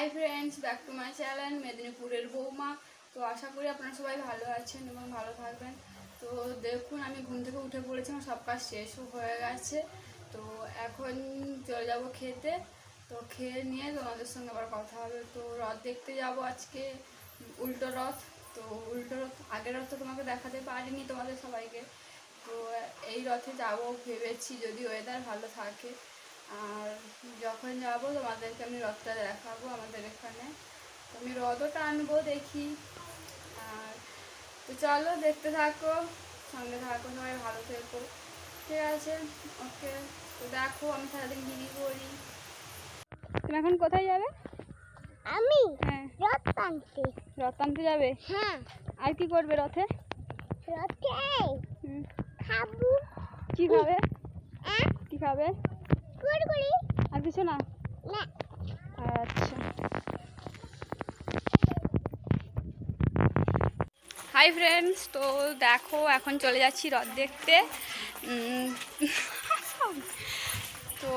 Hi friends, back to my channel মেদিনীপুরের বৌমা। তো আশা করি আপনারা সবাই ভালো আছেন এবং ভালো থাকবেন। তো দেখুন, আমি ঘুম থেকে উঠে পড়েছিলাম, সব কাজ শেষও হয়ে গেছে। তো এখন চলে যাব খেতে। তো খেয়ে নিয়ে তোমাদের সঙ্গে আবার কথা হবে। তো রথ দেখতে যাব আজকে, উল্টো রথ। তো উল্টো রথ, আগের রথ তো তোমাকে দেখাতে পারিনি তোমাদের সবাইকে। তো এই রথে যাব ভেবেছি, যদি ওয়েদার ভালো থাকে। আর যখন যাবো তোমাদেরকে আমি রথটা দেখাবো আমাদের এখানে। আমি রথও টানবো, দেখি। আর তো চলো দেখতে থাকো, সঙ্গে থাকো, সবাই ভালো থেকো, ঠিক আছে? ওকে। তো দেখো আমি সারাদিন কী করি। তুমি এখন কোথায় যাবে? আমি হ্যাঁ, রথ টানতে। রথ টানতে যাবে? হ্যাঁ। আর কি করবে রথে? রথে খাবো। কি খাবে? কি খাবে? কুরকুরি। আর কিছু না? না। আচ্ছা। হাই ফ্রেন্ডস, তো দেখো এখন চলে যাচ্ছি রথ দেখতে। তো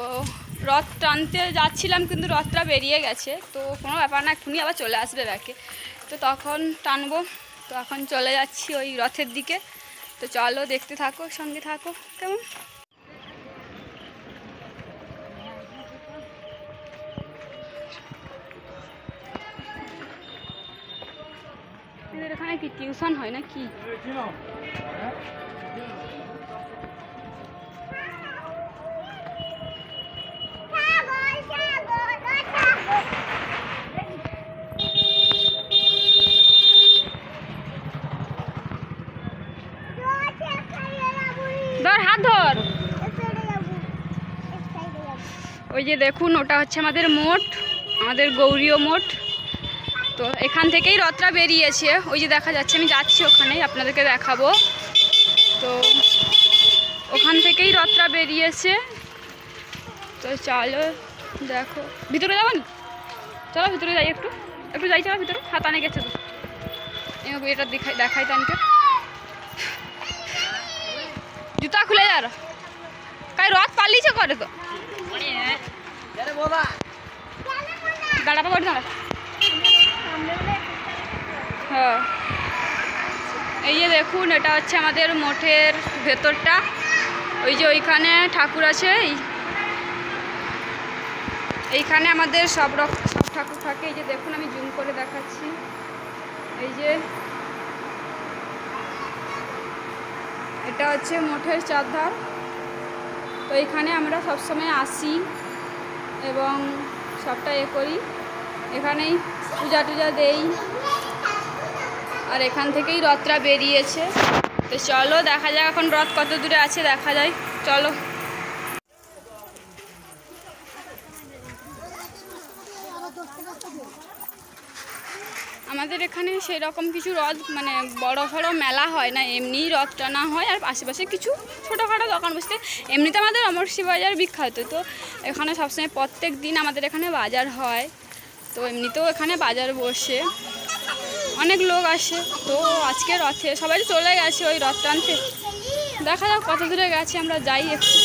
রথ টানতে যাচ্ছিলাম, কিন্তু রথটা বেরিয়ে গেছে। তো কোনো ব্যাপার না, এক্ষুনি আবার চলে আসবে ব্যাকে। তো তখন টানবো। তো এখন চলে যাচ্ছি ওই রথের দিকে। তো চলো দেখতে থাকো, সঙ্গে থাকো, কেমন? এদের এখানে কি টিউশন হয় না কি? ধর, হাত ধর। ওই যে দেখুন, ওটা হচ্ছে আমাদের মোট, আমাদের গৌরীয় মোট। তো এখান থেকেই রথটা বেরিয়েছে, ওই যে দেখা যাচ্ছে, আমি যাচ্ছি ওখানে, আপনাদেরকে দেখাবো। তো ওখান থেকেই রথটা বেরিয়েছে। তো চলো দেখো, ভিতরে যাবো না? চলো ভিতরে যাই, একটু একটু যাই, চলো ভিতরে। হাত আনে গেছে তো, এটা দেখাই তানকে। জুতা খুলে যার কাই রথ পালিয়েছে করে তো দাঁড়াবো, করে দাঁড়া। হ্যাঁ, এই যে দেখুন, এটা হচ্ছে আমাদের মঠের ভেতরটা। ওই যে ওইখানে ঠাকুর আছে, এইখানে আমাদের সব ঠাকুর থাকে। এই যে দেখুন, আমি জুম করে দেখাচ্ছি। এই যে এটা হচ্ছে মঠের চারধার। তো এইখানে আমরা সবসময় আসি এবং সবটা করি, এখানেই পূজা টুজা দেই। আর এখান থেকেই রথটা বেরিয়েছে। তো চলো দেখা যাক এখন রথ কত দূরে আছে, দেখা যায়, চলো। আমাদের এখানে সেই রকম কিছু রথ, মানে বড় বড় মেলা হয় না, এমনি রথ টানা হয়। আর আশেপাশে কিছু ছোটোখাটো দোকান বসতে, এমনিতে আমাদের অমরসি বাজার বিখ্যাত। তো এখানে সবসময় প্রত্যেক দিন আমাদের এখানে বাজার হয়। তো এমনিতেও এখানে বাজার বসে, অনেক লোক আসে। তো আজকে রথে সবাই চলে গেছে ওই রথ টানতে। দেখা যাক কত দূরে গেছে, আমরা যাই একটু।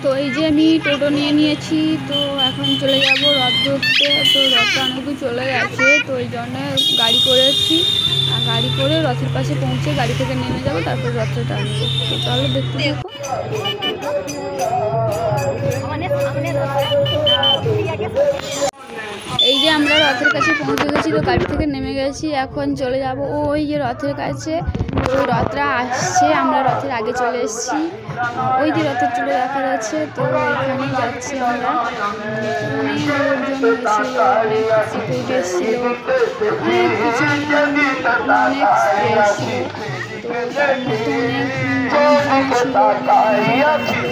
তো এই যে আমি টোটো নিয়ে নিয়েছি, তো এখন চলে যাব রথ ধরতে। তো রথটা অনেক দূর চলে গেছে, তো ওই জন্য গাড়ি করেছি। আর গাড়ি করে রথের পাশে পৌঁছে গাড়ি থেকে নেমে যাব, তারপর রথটা টানবো। তো চলো দেখতে থাকো। এই যে আমরা রথের কাছে পৌঁছে গেছি, তো গাড়ি থেকে নেমে গেছি। এখন চলে যাব ওই যে রথের কাছে। ওই রথটা আসছে, আমরা রথের আগে চলে এসেছি। ওই যে রথের চলে দেখা যাচ্ছে, তো ওইখানেই যাচ্ছি আমরা। অনেক লোকজন হয়েছিল, অনেক সিকিউরিটি এসেছিল, অনেক কিছু, অনেক স্প্রে এসেছিল। তো তার মধ্যে অনেক ছিল,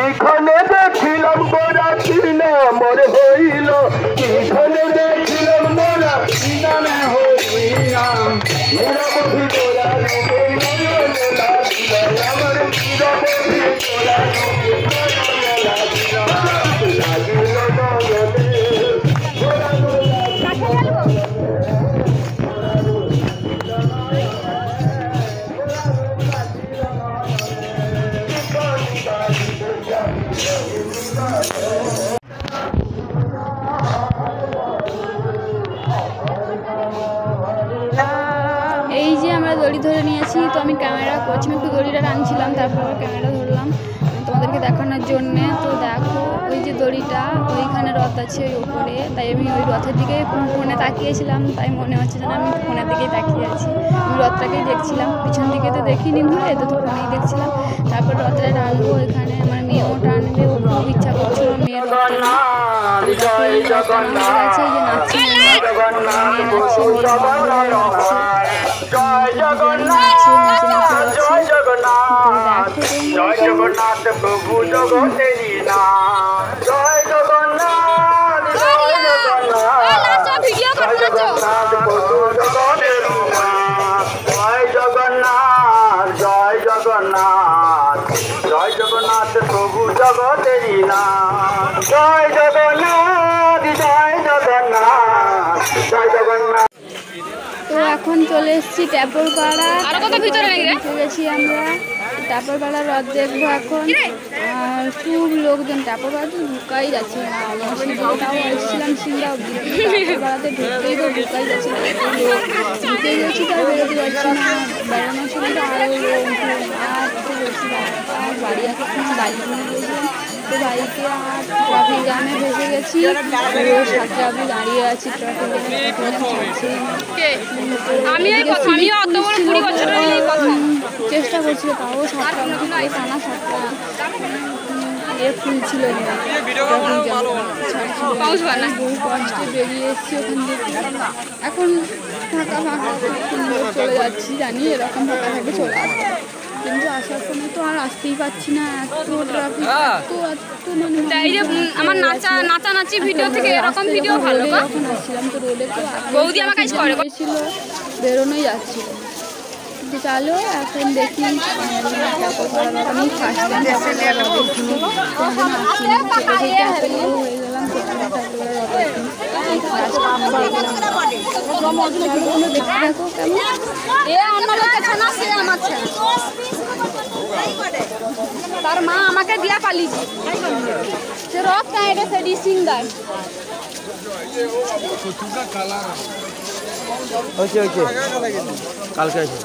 দেখিলাম মোরা কিনা মর হইল, কিখানে দেখিলাম মোরা কিনা হইলাম। আমার ক্যামেরা করছি, একটু দড়িটা টানছিলাম, তারপর আবার ক্যামেরা ধরলাম তোমাদেরকে দেখানোর জন্যে। তো দেখো ওই যে দড়িটা, ওইখানে রথ আছে ওই উপরে, তাই আমি ওই রথের দিকে ফোনে তাকিয়েছিলাম, তাই মনে হচ্ছে যেন আমি ফোনের দিকেই তাকিয়ে আছি। আমি রথটাকেই দেখছিলাম, পিছন দিকে তো দেখিনি ঘুরে, তো ফোনেই দেখছিলাম। তারপর রথটা টানবো, ওইখানে আমার মেয়েও টানবে, ও খুব ইচ্ছা করছিল মেয়ের রথটা আছে, এই যে নাচছে মেয়ে নাচছে, জয় জগন্নাথ জয় জগন্নাথ জয় জগন্নাথ প্রভু জগতেরই নাম। জয় জগন্নাথ জয় জগন্নাথ জয় জগন্নাথ প্রভু জগতের নাম। জয় জগন্নাথ জয় জগন্নাথ জয় জগন্নাথ প্রভু জগতেরই নাম। জয় জগন্নাথ জয় জগন্নাথ জয় জগন্নাথ। তো এখন চলে এসেছি ট্যাপরপাড়া, গেছি আমরা ট্যাপরপাড়ার রথ দেখবো এখন। আর খুব লোকজন, ট্যাপরপাড়া তো ঢুকাই যাচ্ছে না, তাও এসেছিলাম সিংড়া অব্দি, ট্যাপরপাড়াতে ঢুকতেই তো ঢুকাই যাচ্ছে না, লোক ঢুকে গেছি তার বেরোতে পারছি না, বেরোনোর সময় তো আরও লোক আর তো বেশি আর বাড়ি আসতে বাইক নিয়ে গেছিলাম, তো বাইকে আর ট্রাফিক জ্যামে ভেসে গেছি, সাথে আমি দাঁড়িয়ে আছি ট্রাফিক চেষ্টা করছিল, তাও টানা সাতটা ফুল ছিল, বহু কষ্টে বেরিয়ে এসেছি ওখান থেকে। এখন ফাঁকা ফাঁকা সুন্দর চলে যাচ্ছি, জানি এরকম ফাঁকা থাকে চলে আসবে, কিন্তু আসার সময় তো আর আসতেই পারছি না, এত ট্রাফিক, এত মানে আমার নাচানাচি ভিডিও থেকে এরকম ভিডিও ভালো। যখন আসছিলাম তো রোডে তো বৌদি আমার কাজ করে ছিল, বেরোনোই যাচ্ছিল। তো চলো এখন দেখি, আমি ফার্স্ট টাইম তার মা আমাকে দিয়া পালিয়েছে, সে রথ না এটা সেডি সিঙ্গার। ওকে কালকে আছে।